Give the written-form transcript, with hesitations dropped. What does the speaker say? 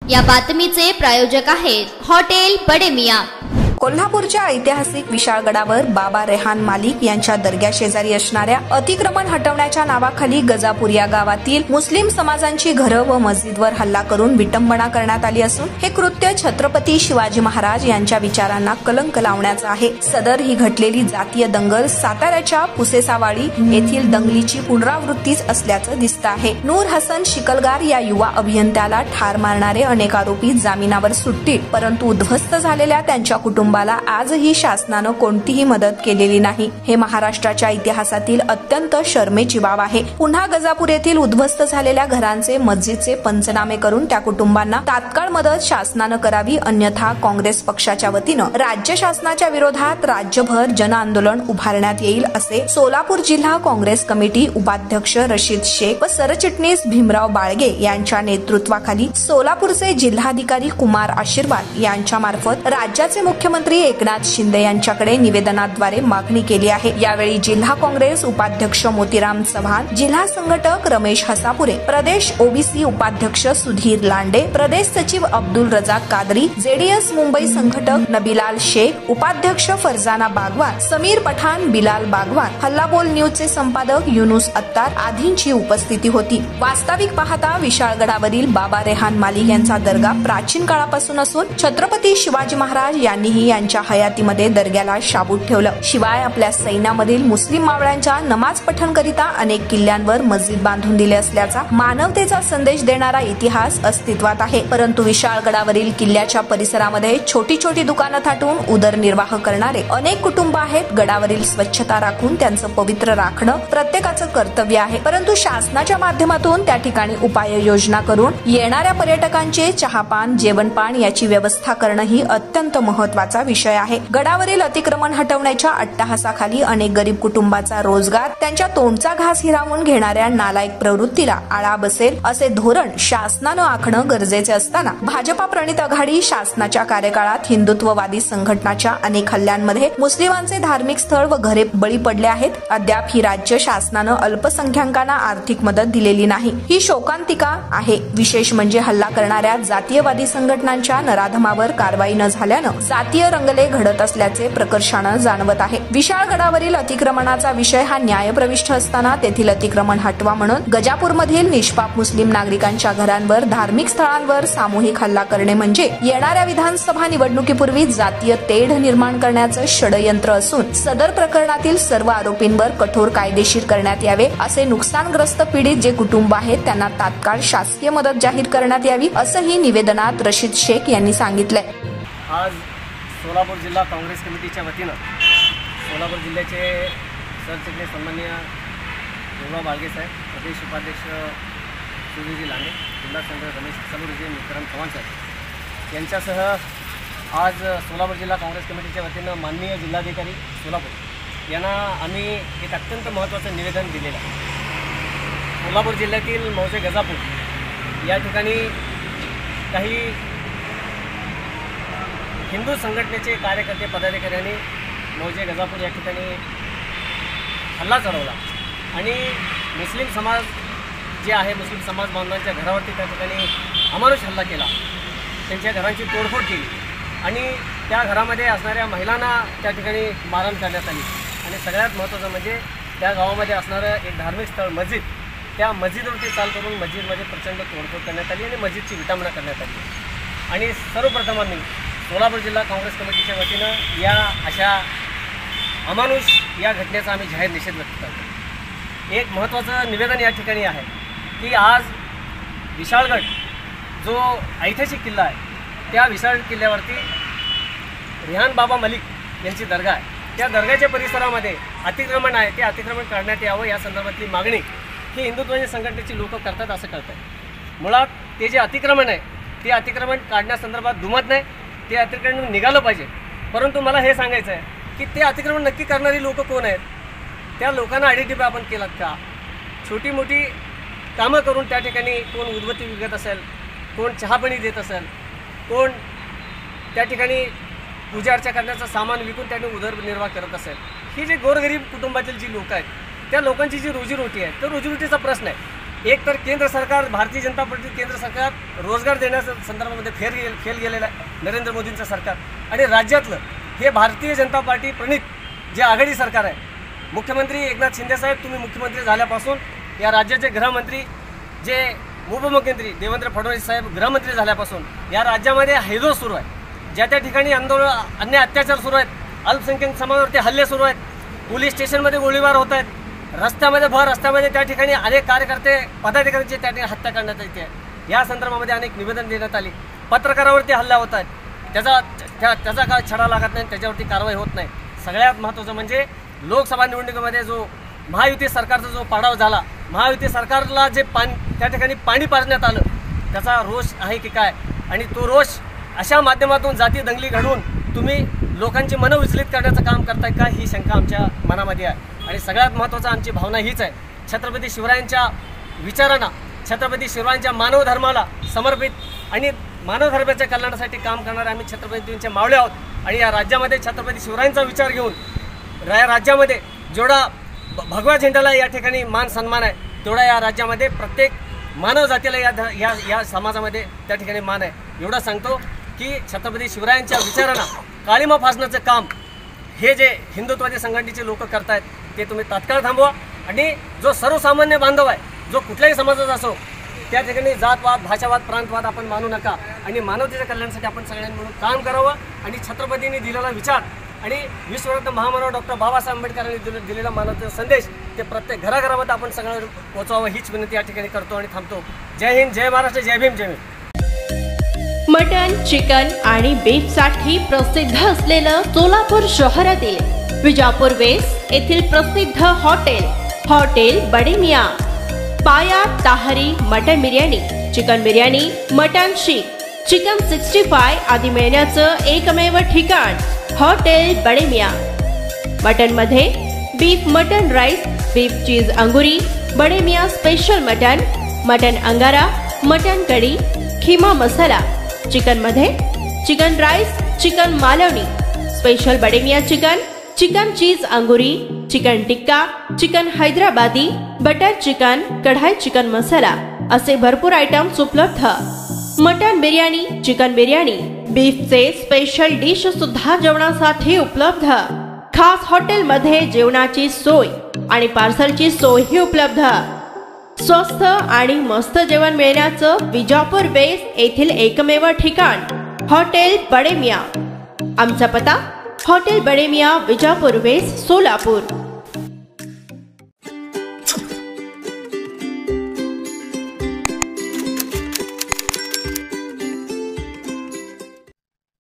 या बातमीचे प्रायोजक आहेत हॉटेल बडे मियां। कोल्हापूरच्या ऐतिहासिक विशाळगडावर बाबा रेहान मालिक यांच्या दर्ग्या शेजारी असणाऱ्या अतिक्रमण हटवण्याच्या नावाखाली गजापूर या गावातील मुस्लिम समाजांची घरं व मस्जिदवर हल्ला करून विटंबना करण्यात आली असून हे कृत्य छत्रपती शिवाजी महाराज यांच्या विचारांना कलंक लावण्याचं आहे। सदर ही घडलेली जातीय दंगल साताऱ्याच्या पुसेसावाडी येथील दंगलीची पुनरावृत्तीच असल्याचं दिसतं आहे। नूर हसन शिकलगार या युवा अभियंत्याला ठार मारणारे अनेक आरोपी जामिनावर सुटतील, परंतु उद्ध्वस्त झालेल्या त्यांच्या कुटुंबाला आजही शासनानं कोणतीही मदत केलेली नाही। हे महाराष्ट्राच्या इतिहासातील अत्यंत शरमेची बाब आहे। पुन्हा गजापूर येथील उद्ध्वस्त झालेल्या घरांचे मस्जिदचे पंचनामे करून त्या कुटुंबांना तात्काळ मदत शासनानं करावी, अन्यथा काँग्रेस पक्षाच्या वतीनं राज्य शासनाच्या विरोधात राज्यभर जन आंदोलन उभारण्यात येईल, असे सोलापूर जिल्हा काँग्रेस कमिटी उपाध्यक्ष रशीद शेख व सरचिटणीस भीमराव बाळगे यांच्या नेतृत्वाखाली सोलापूरचे जिल्हाधिकारी कुमार आशीर्वाद यांच्या मार्फत राज्याचे मुख्यमंत्री एकनाथ शिंदे यांच्याकडे निवेदनाद्वारे मागणी केली आहे। यावेळी जिल्हा काँग्रेस उपाध्यक्ष मोतीराम चव्हाण, जिल्हा संघटक रमेश हसापुरे, प्रदेश ओबीसी उपाध्यक्ष सुधीर लांडे, प्रदेश सचिव अब्दुल रजाक कादरी, जेडीएस मुंबई संघटक नबीलाल शेख, उपाध्यक्ष फरजाना बागवान, समीर पठाण, बिलाल बागवान, हल्लाबोल न्यूजचे संपादक युनुस अत्तार आदींची उपस्थिती होती। वास्तविक पाहता विशाळगडावरील बाबा रेहान मालिक यांचा दर्गा प्राचीन काळापासून असून छत्रपती शिवाजी महाराज यांनीही यांच्या हयातीमध्ये दर्ग्याला शाबूत ठेवलं। शिवाय आपल्या सैन्यामधील मुस्लिम मावळ्यांच्या नमाज पठणकरिता अनेक किल्ल्यांवर मस्जिद बांधून दिले असल्याचा मानवतेचा संदेश देणारा इतिहास अस्तित्वात आहे। परंतु विशाळगडावरील किल्ल्याच्या परिसरामध्ये छोटी छोटी दुकानं थाटून उदरनिर्वाह करणारे अनेक कुटुंब आहेत। गडावरील स्वच्छता राखून त्यांचं पवित्र राखणं प्रत्येकाचं कर्तव्य आहे, परंतु शासनाच्या माध्यमातून त्या ठिकाणी उपाययोजना करून येणाऱ्या पर्यटकांचे चहापान जेवणपान याची व्यवस्था करणं ही अत्यंत महत्वाचा विषय आहे। गडावरील अतिक्रमण हटवण्याच्या अट्टहासाखाली अनेक गरीब कुटुंबाचा रोजगार त्यांच्या तोंडचा घास हिरावून घेणाऱ्या नालायक प्रवृत्तीला आळा बसेल असे धोरण शासनानं आखणं गरजेचे असताना भाजपा प्रणित आघाडी शासनाच्या कार्यकाळात हिंदुत्ववादी संघटनाच्या अनेक हल्ल्यांमध्ये मुस्लिमांचे धार्मिक स्थळ व घरे बळी पडले आहेत। अद्याप ही राज्य शासनानं अल्पसंख्याकांना आर्थिक मदत दिलेली नाही, ही शोकांतिका आहे। विशेष म्हणजे हल्ला करणाऱ्या जातीयवादी संघटनांच्या नराधमावर कारवाई न झाल्यानं जातीय रंगले घडत असल्याचे प्रकर्षानं जाणवत आहे। विशाळगडावरील अतिक्रमणाचा विषय हा न्यायप्रविष्ट असताना तेथील अतिक्रमण हटवा म्हणून गजापूरमधील निष्पाप मुस्लिम नागरिकांच्या घरांवर धार्मिक स्थळांवर सामूहिक हल्ला करणे म्हणजे येणाऱ्या विधानसभा निवडणुकीपूर्वी जातीय तेढ निर्माण करण्याचं षडयंत्र असून सदर प्रकरणातील सर्व आरोपींवर कठोर कायदेशीर करण्यात यावे, असे नुकसानग्रस्त पीडित जे कुटुंब आहेत त्यांना तात्काळ शासकीय मदत जाहीर करण्यात यावी, असंही निवेदनात रशीद शेख यांनी सांगितलंय। आज सोलापूर जिल्हा काँग्रेस कमिटीच्या वतीनं सोलापूर जिल्ह्याचे सरचिटणीस सन्माननीय भीमराव बाळगे साहेब, प्रदेश उपाध्यक्ष सुधीरजी लांडे, जिल्हा संघटक रमेश हसापुरे, मोतीराम चव्हाण साहेब यांच्यासह आज सोलापूर जिल्हा काँग्रेस कमिटीच्या वतीनं माननीय जिल्हाधिकारी सोलापूर यांना आम्ही एक अत्यंत महत्त्वाचं निवेदन दिलेलं आहे। सोलापूर जिल्ह्यातील मौजे गजापूर या ठिकाणी काही हिंदू संघटनेचे कार्यकर्ते पदाधिकाऱ्यांनी मौजे गजापूर या ठिकाणी हल्ला चढवला आणि मुस्लिम समाज जे आहे मुस्लिम समाज बांधवांच्या घरावरती त्या ठिकाणी अमानुष हल्ला केला, त्यांच्या घरांची तोडफोड केली आणि त्या घरामध्ये असणाऱ्या महिलांना त्या ठिकाणी मारहाण करण्यात आली आणि सगळ्यात महत्त्वाचं म्हणजे त्या गावामध्ये असणारं एक धार्मिक स्थळ मस्जिद, त्या मस्जिदवरती चाल करून मस्जिदमध्ये प्रचंड तोडफोड करण्यात आली आणि मस्जिदची विटंबना करण्यात आली। आणि सर्वप्रथम आम्ही सोलापूर जिल्हा काँग्रेस कमिटीच्या वतीनं या अशा अमानुष या घटनेचा आम्ही जाहीर निषेध व्यक्त करतो। एक महत्त्वाचं निवेदन या ठिकाणी आहे की आज विशाळगड जो ऐतिहासिक किल्ला आहे, त्या विशाळ किल्ल्यावरती रेहान बाबा मलिक यांची दर्गा आहे, त्या दर्ग्याच्या परिसरामध्ये अतिक्रमण आहे, ते अतिक्रमण काढण्यात यावं या संदर्भातली मागणी ही हिंदुत्ववादी संघटनेची लोक करतात असं कळतं। मुळात ते जे अतिक्रमण आहे ते अतिक्रमण काढण्यासंदर्भात दुमत नाही, ते अतिक्रमण निघालं पाहिजे, परंतु मला हे सांगायचं आहे की ते अतिक्रमण नक्की करणारी लोक कोण आहेत, त्या लोकांना आयडेंटिफाय आपण केलात का? छोटी मोठी कामं करून त्या ठिकाणी कोण उदबत्ती विकत असेल, कोण चहापाणी देत असेल, कोण त्या ठिकाणी पूजा अर्चा करण्याचं सामान विकून त्यांनी उदरनिर्वाह करत असेल, ही जे गोरगरीब कुटुंबातील जी लोक आहेत त्या लोकांची जी रोजीरोटी आहे तो रोजीरोटीचा प्रश्न आहे। एक तर केंद्र सरकार, भारतीय जनता पार्टी केंद्र सरकार रोजगार देण्याच्या संदर्भामध्ये फेल गेलेलं आहे नरेंद्र मोदींचं सरकार, आणि राज्यातलं हे भारतीय जनता पार्टी प्रणित जे आघाडी सरकार आहे, मुख्यमंत्री एकनाथ शिंदे साहेब तुम्ही मुख्यमंत्री झाल्यापासून या राज्याचे गृहमंत्री जे उपमुख्यमंत्री देवेंद्र फडणवीस साहेब गृहमंत्री झाल्यापासून या राज्यामध्ये हैदो सुरू आहे. ज्या त्या ठिकाणी आंदोलन, अन्य अत्याचार सुरू आहेत, अल्पसंख्याक समाजावरती हल्ले सुरू आहेत, पोलीस स्टेशनमध्ये गोळीबार होत आहेत, रस्त्यामध्ये त्या ठिकाणी अनेक कार्यकर्ते पदाधिकाऱ्यांची त्या ठिकाणी हत्या करण्यात येते. या संदर्भामध्ये अनेक निवेदन देण्यात आली. पत्रकारावरती हल्ला होत आहेत, त्याचा काय छडा लागत नाही, त्याच्यावरती कारवाई होत नाही. सगळ्यात महत्त्वाचं म्हणजे लोकसभा निवडणुकीमध्ये जो महायुती सरकारचा जो पाडाव झाला, महायुती सरकारला जे त्या ठिकाणी पाणी पाजण्यात आलं, त्याचा रोष आहे की काय, आणि तो रोष अशा माध्यमातून जाती दंगली घडवून तुम्ही लोकांची मनं विचलित करण्याचं काम करताय का, ही शंका आमच्या मनामध्ये आहे. आणि सगळ्यात महत्त्वाचं आमची भावना हीच आहे, छत्रपती शिवरायांच्या विचारांना, छत्रपती शिवरायांच्या मानवधर्माला समर्पित आणि मानवधर्माच्या कल्याणासाठी काम करणारे आम्ही छत्रपतींचे मावळे आहोत. आणि या राज्यामध्ये छत्रपती शिवरायांचा विचार घेऊन या राज्यामध्ये जेवढा भगवा झेंड्याला या ठिकाणी मान सन्मान आहे, तेवढा या राज्यामध्ये प्रत्येक मानव जातीला या समाजामध्ये त्या ठिकाणी मान आहे. एवढं सांगतो की छत्रपती शिवरायांच्या विचारांना काळीमा फासण्याचं काम हे जे हिंदुत्वादी संघटनेचे लोक करतायत ते तुम्ही तात्काळ थांबवा. आणि जो सर्वसामान्य बांधव आहे, जो कुठल्याही समाजाचा असो, त्या ठिकाणी जातवाद, भाषावाद, प्रांतवाद आपण मानू नका, आणि मानवतेच्या कल्याणासाठी आपण सगळ्यांनी मिळून काम करावं. आणि छत्रपतींनी दिलेला विचार आणि विश्वरत्न महामानव डॉक्टर बाबासाहेब आंबेडकरांनी दिलेला मानवतेचा संदेश ते प्रत्येक घराघरामध्ये आपण सगळ्यांना पोहोचवावं, हीच विनंती या ठिकाणी करतो आणि थांबतो. जय हिंद, जय महाराष्ट्र, जय भीम, जय भीम. मटन, चिकन आणि बीफ साठी प्रसिद्ध असलेलं सोलापूर शहरातील विजापूर वेस्ट येथील प्रसिद्ध hotel Bade Miyan. Paya tahari mutton biryani, chicken biryani, mutton seekh, chicken 65 आदी मिळण्याचं एकमेव ठिकाण हॉटेल बडे मियाँ. मटन मध्ये beef mutton rice, beef cheese angoori, Bade Miyan special mutton angara, mutton kadhi, keema masala. Chicken मध्ये chicken rice, chicken Malvani, special Bade Miyan chicken cheese angoori, chicken tikka, chicken Hyderabadi, butter chicken, kadai chicken masala असे भरपूर आयटम्स उपलब्ध. मटन बिर्याणी, चिकन बिर्याणी, बीफचे स्पेशल डिश सुद्धा जेवणासाठी उपलब्ध. खास हॉटेलमध्ये जेवणाची सोय आणि पार्सलची सोयही उपलब्ध. स्वस्त आणि मस्त जेवण मिळण्याचं विजापूर वेस्ट येथील एकमेव ठिकाण हॉटेल बडे मियाँ. आमचा पत्ता हॉटेल बडे मियाँ, विजापूर वेस्ट, सोलापूर.